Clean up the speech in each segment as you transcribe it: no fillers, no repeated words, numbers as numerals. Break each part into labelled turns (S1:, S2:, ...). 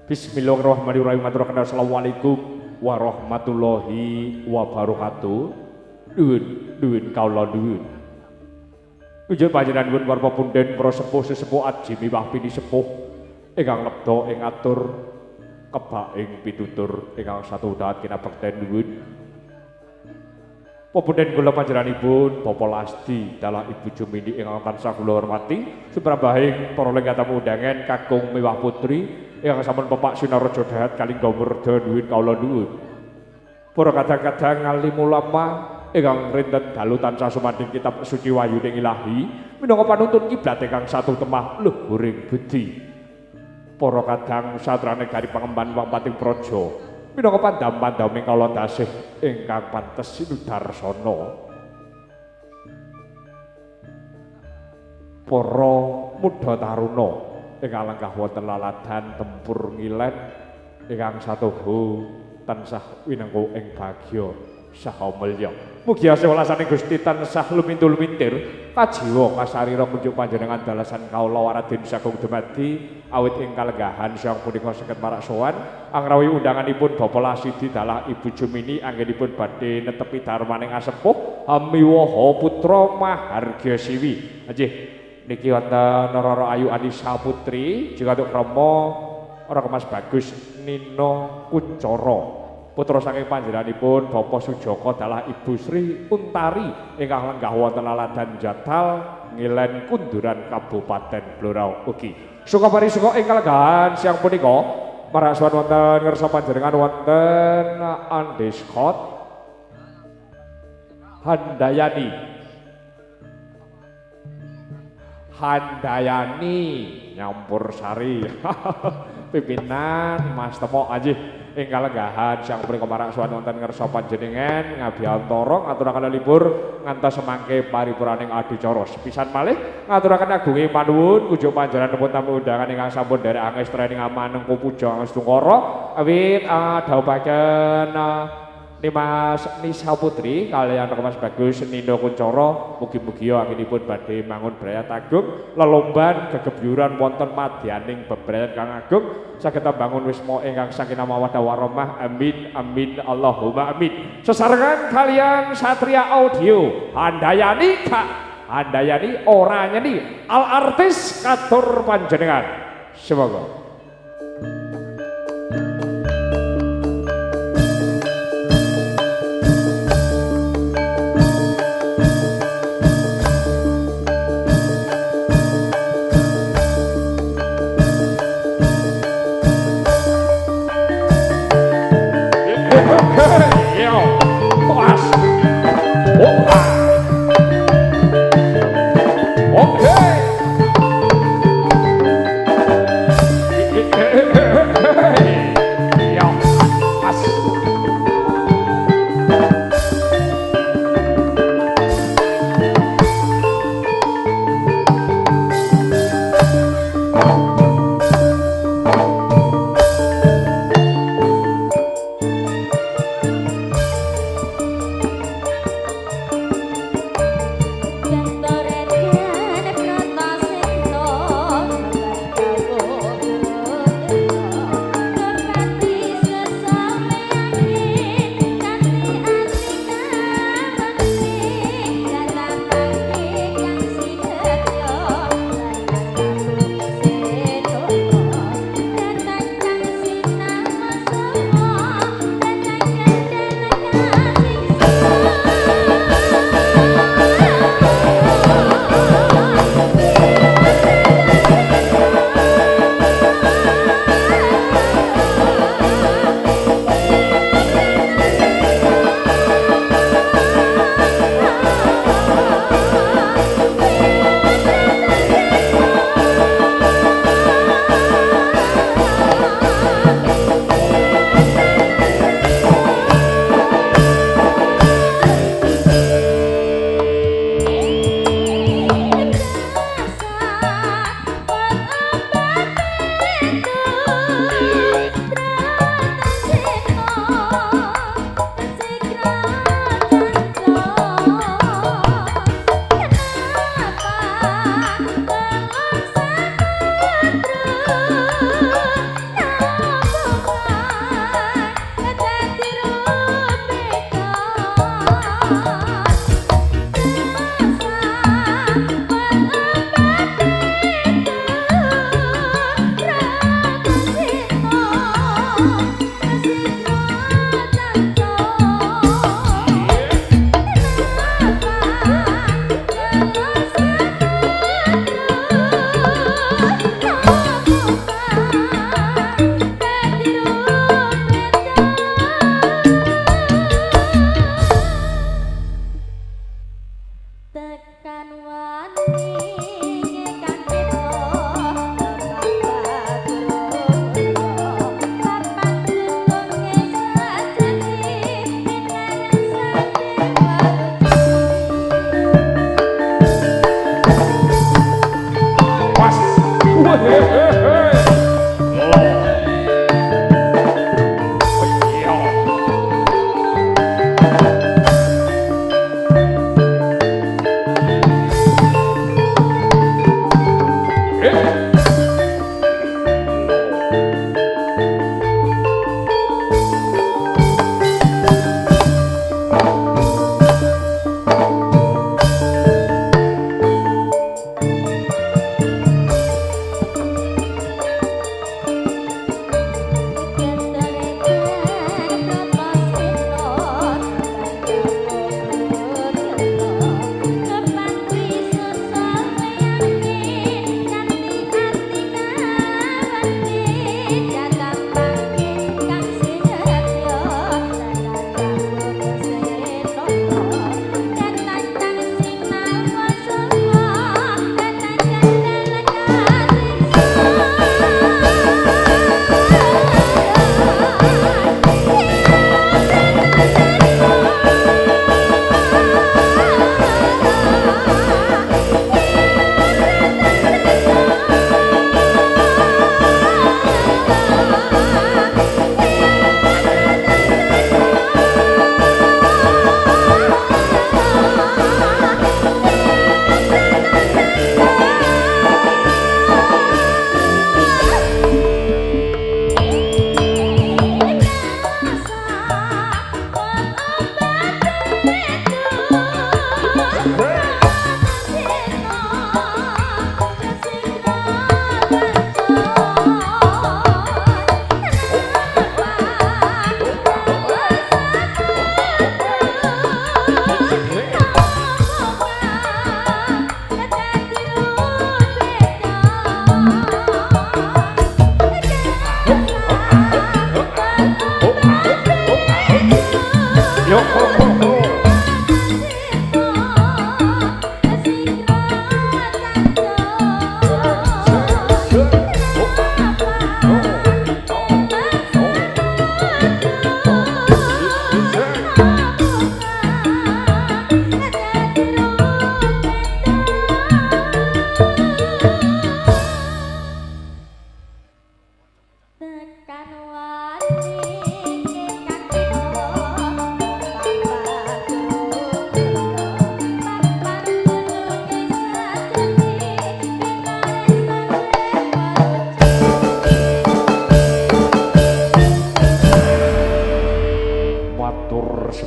S1: Bismillahirrahmanirrahim. Assalamualaikum warahmatullahi wabarakatuh. Duwun kaula duwun. Nggih panjenengan para pundhen para sepuh-sesepuh aji miwah pini sepuh ingkang lebda ing atur kebak ing pitutur ingkang satudhat kinabekten duwun. Pepundhen kula panjenenganipun Bapak Lasti dalah Ibu Jumini ingkang tansah kula hormati, suprabahing para lenggah tamu undangan kakung miwah putri ingkang sampun pepak Sinareja Dahat kalingga murda duwin kawula nuwun. Para kadang-kadang alim ulama ingkang rinten dalu tansah sumanting kitab suci wayuning Ilahi minangka panuntun kiblat ingkang satu temah luhuring budi. Para kadang satrane gari pangemban Pampating Praja minangka pandam-pandaming kawula tasih ingkang pantes sinudarsana. Para muda taruna ingkang lenggah wonten laladan tempur ngilen ingkang satuhu tansah winengku ing bagya saha mulya. Mugi asewelasaning Gusti tansah lumintul-lumintir kajiwa kasarira kunjuk panjenengan dalasan kawula waradin sagung dumadi awit ing kalenggahan sang punika saged marak sowan angrawi undanganipun Bapak Lasidi dalah Ibu Jumini anggenipun badhe netepi darmaning asepuh Hamiwaha Putra Mahargya Siwi. Nggih niki wonten Rara Ayu Anisa Putri Jikatuk Rama Raka Mas Bagus Nino Kuncoro. Putra saking panjenenganipun Bapak Sujoko dalah Ibu Sri Untari ingkang lenggah wonten laladan Jatal Ngilen Kunduran Kabupaten Blora ugi. Suka parisuka ing kalenggahan siang punika marak sowan wonten ngersa panjenengan wonten Andeskot Handayani nyampur sari pimpinan Mas Temo aja ing kalenggahan siang punika marak sowan wonten ngersa panjenengan ngabiyantara ngaturaken libur ngantos semangke paripuraning adicara sepisan malih ngaturaken agunge panuwun kunjuk panjenenganipun tamu undangan ingkang sampun derek angestrening amaneng puja Angestungkara awit dhawuhaken Mas Nisa Putri kaliyan Mas Bagus Nino Kuncoro mugi-mugi anggenipun badhe mangun brayat agung lelomban gegebyuran wonten madyaning bebrayat kang agung saged bangun wisma ingkang sakinah mawaddah warahmah amin amin Allahumma amin. Sesarengan kaliyan Satria Audio Handayani Kak Handayani ora nyeni al artis katur panjenengan semoga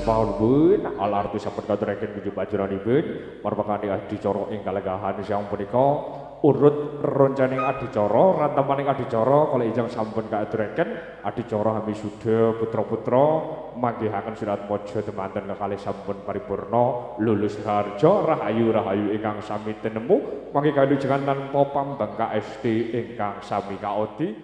S1: paun alartu sampun katuraken kunjuk panjenenganipun marpakane adicara ing kalenggahan siang punika urut roncaning adicara rantamaning adicara kala ijang sampun katuraken adicara wisuda putra-putra manggihaken sirat maja temanten kekalih sampun paripurna lulus harja rahayu ingkang sami tinemu mangke kalujengan tanpa pambang KST ingkang sami kaodi.